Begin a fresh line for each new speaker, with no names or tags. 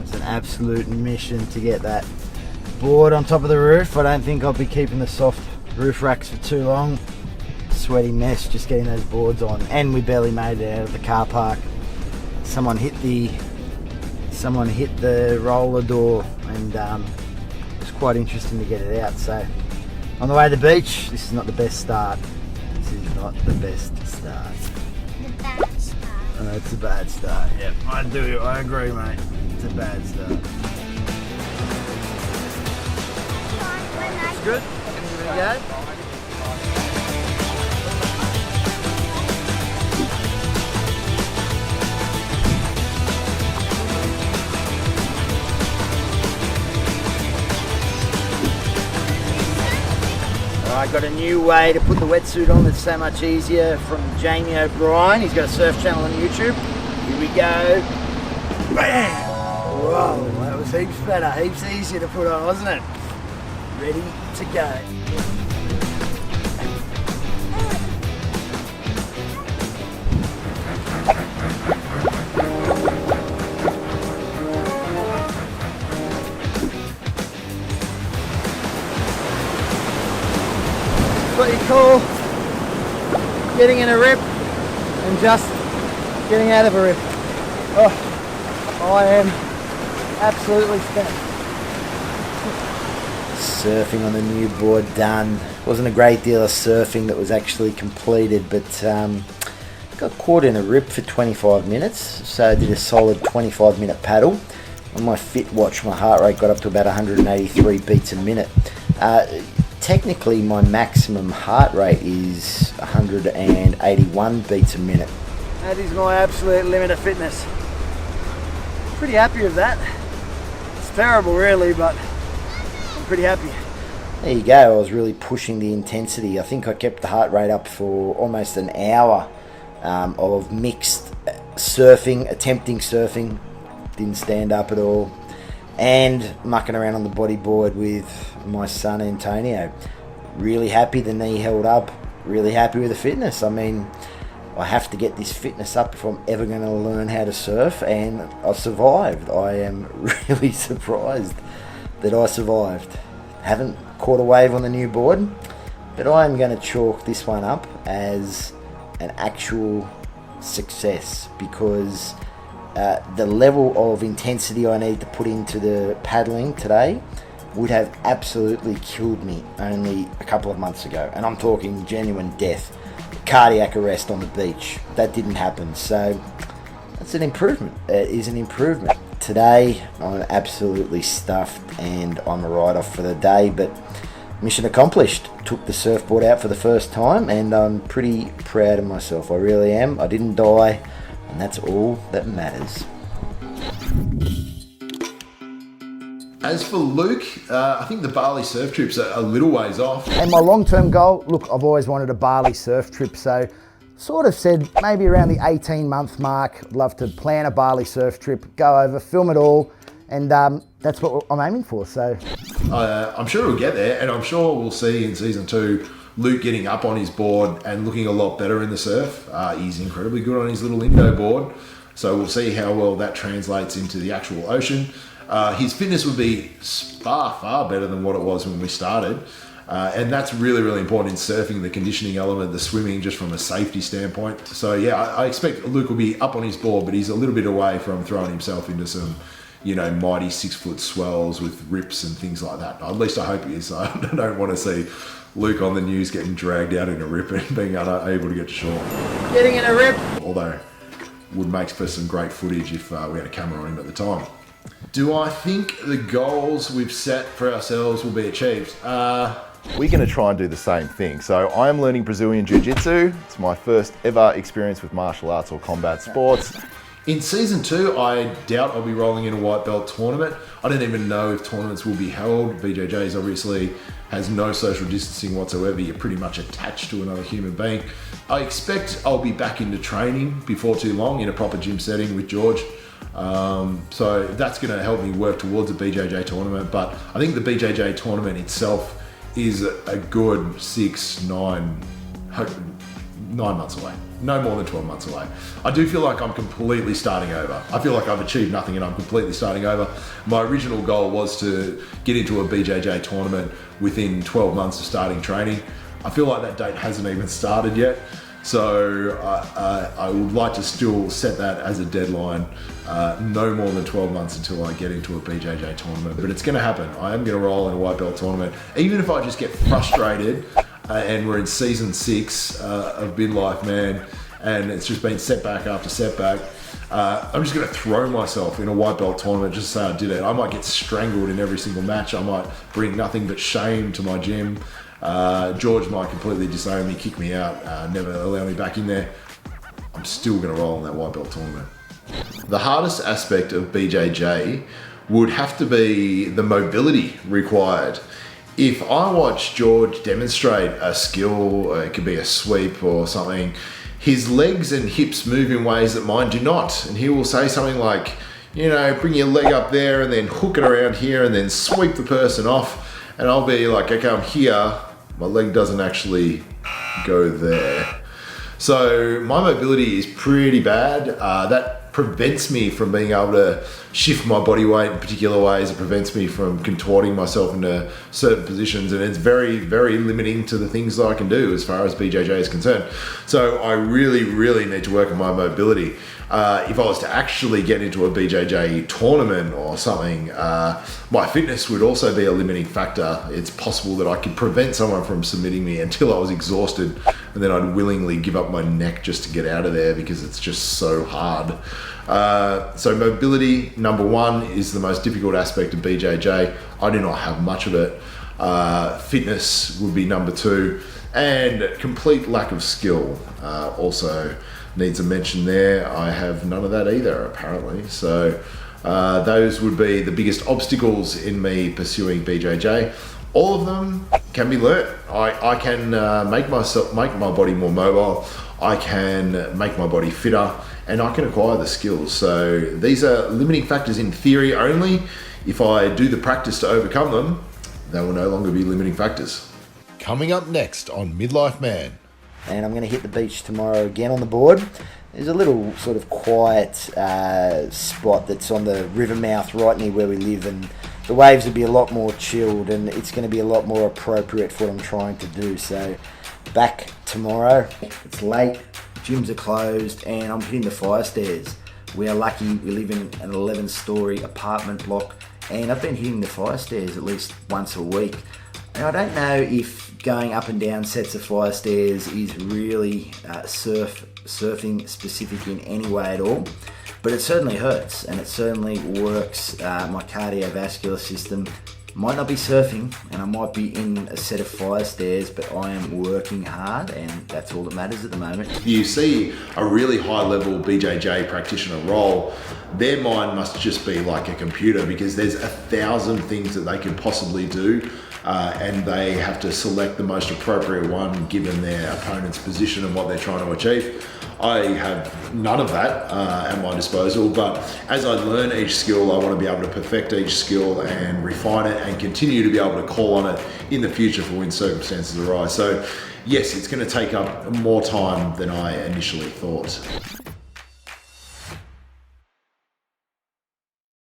It's an absolute mission to get that board on top of the roof. I don't think I'll be keeping the soft roof racks for too long. Sweaty mess just getting those boards on, and we barely made it out of the car park. Someone hit the roller door, and it was quite interesting to get it out. So on the way to the beach, this is not the best start. This is not the best start.
The bad start.
It's a bad start. Yep, I agree, mate. It's a bad start. It's good. Give it a go. I got a new way to put the wetsuit on that's so much easier from Jamie O'Brien. He's got a surf channel on YouTube. Here we go. Bam! Whoa, that was heaps better, heaps easier to put on, wasn't it? Ready to go. What you call getting in a rip and just getting out of a rip. Oh, I am absolutely spent. Surfing on the new board done. Wasn't a great deal of surfing that was actually completed, but got caught in a rip for 25 minutes, so I did a solid 25-minute paddle. On my fit watch, my heart rate got up to about 183 beats a minute. Technically, my maximum heart rate is 181 beats a minute. That is my absolute limit of fitness. Pretty happy with that. It's terrible, really, but I'm pretty happy. There you go. I was really pushing the intensity. I think I kept the heart rate up for almost an hour of mixed surfing, attempting surfing. Didn't stand up at all. And mucking around on the bodyboard with my son Antonio. Really happy the knee held up, really happy with the fitness. I mean, I have to get this fitness up if I'm ever going to learn how to surf, and I survived. I am really surprised that I survived. Haven't caught a wave on the new board, but I am going to chalk this one up as an actual success, because the level of intensity I need to put into the paddling today would have absolutely killed me only a couple of months ago. And I'm talking genuine death, cardiac arrest on the beach. That didn't happen. So that's an improvement. It is an improvement. Today, I'm absolutely stuffed and I'm a write-off for the day, but mission accomplished. Took the surfboard out for the first time and I'm pretty proud of myself. I really am. I didn't die. And that's all that matters.
As for Luke, I think the Bali surf trip's a little ways off.
And my long-term goal, look, I've always wanted a Bali surf trip, so sort of said maybe around the 18-month mark, I'd love to plan a Bali surf trip, go over, film it all, and that's what I'm aiming for. So
I'm sure we'll get there, and I'm sure we'll see in season 2 Luke getting up on his board and looking a lot better in the surf. He's incredibly good on his little Indo board, so we'll see how well that translates into the actual ocean. His fitness would be far, far better than what it was when we started. And that's really, really important in surfing, the conditioning element, the swimming, just from a safety standpoint. So yeah, I expect Luke will be up on his board, but he's a little bit away from throwing himself into some, mighty 6-foot swells with rips and things like that. At least I hope he is. I don't want to see Luke on the news getting dragged out in a rip and being unable to get to shore.
Getting in a rip.
Although, would make for some great footage if we had a camera on him at the time. Do I think the goals we've set for ourselves will be achieved?
We're going to try and do the same thing. So I am learning Brazilian Jiu-jitsu. It's my first ever experience with martial arts or combat sports.
In season 2, I doubt I'll be rolling in a white belt tournament. I don't even know if tournaments will be held. BJJ's obviously has no social distancing whatsoever. You're pretty much attached to another human being. I expect I'll be back into training before too long in a proper gym setting with George. So that's going to help me work towards a BJJ tournament. But I think the BJJ tournament itself is a good 6, 9, 9 months away. No more than 12 months away. I do feel like I'm completely starting over. I feel like I've achieved nothing and I'm completely starting over. My original goal was to get into a BJJ tournament within 12 months of starting training. I feel like that date hasn't even started yet. So I would like to still set that as a deadline, no more than 12 months until I get into a BJJ tournament. But it's going to happen. I am going to roll in a white belt tournament. Even if I just get frustrated and we're in season 6 of Midlife Man and it's just been setback after setback, I'm just going to throw myself in a white belt tournament just to say I did it. I might get strangled in every single match. I might bring nothing but shame to my gym. George might completely disown me, kick me out, never allow me back in there. I'm still going to roll in that white belt tournament. The hardest aspect of BJJ would have to be the mobility required. If I watch George demonstrate a skill, it could be a sweep or something, his legs and hips move in ways that mine do not. And he will say something like, you know, bring your leg up there and then hook it around here and then sweep the person off. And I'll be like, okay, I'm here. My leg doesn't actually go there. So my mobility is pretty bad. That prevents me from being able to shift my body weight in particular ways. It prevents me from contorting myself into certain positions, and it's very, very limiting to the things that I can do as far as BJJ is concerned. So I really, really need to work on my mobility. If I was to actually get into a BJJ tournament or something, my fitness would also be a limiting factor. It's possible that I could prevent someone from submitting me until I was exhausted, and then I'd willingly give up my neck just to get out of there because it's just so hard. So mobility, number one, is the most difficult aspect of BJJ. I do not have much of it. Fitness would be number two, and complete lack of skill also needs a mention there. I have none of that either, apparently. So those would be the biggest obstacles in me pursuing BJJ. All of them can be learnt. I can make my body more mobile. I can make my body fitter, and I can acquire the skills. So these are limiting factors in theory only. If I do the practice to overcome them, they will no longer be limiting factors.
Coming up next on Midlife Man.
And I'm going to hit the beach tomorrow again on the board. There's a little sort of quiet spot that's on the river mouth right near where we live, and the waves will be a lot more chilled, and it's going to be a lot more appropriate for what I'm trying to do. So back tomorrow. It's late, gyms are closed, and I'm hitting the fire stairs. We are lucky we live in an 11-story apartment block, and I've been hitting the fire stairs at least once a week. And I don't know if going up and down sets of fire stairs is really surfing specific in any way at all, but it certainly hurts and it certainly works my cardiovascular system. Might not be surfing and I might be in a set of fire stairs, but I am working hard, and that's all that matters at the moment.
If you see a really high level BJJ practitioner roll, their mind must just be like a computer, because there's 1,000 things that they could possibly do. And they have to select the most appropriate one given their opponent's position and what they're trying to achieve. I have none of that at my disposal, but as I learn each skill, I want to be able to perfect each skill and refine it and continue to be able to call on it in the future for when circumstances arise. So yes, it's going to take up more time than I initially thought.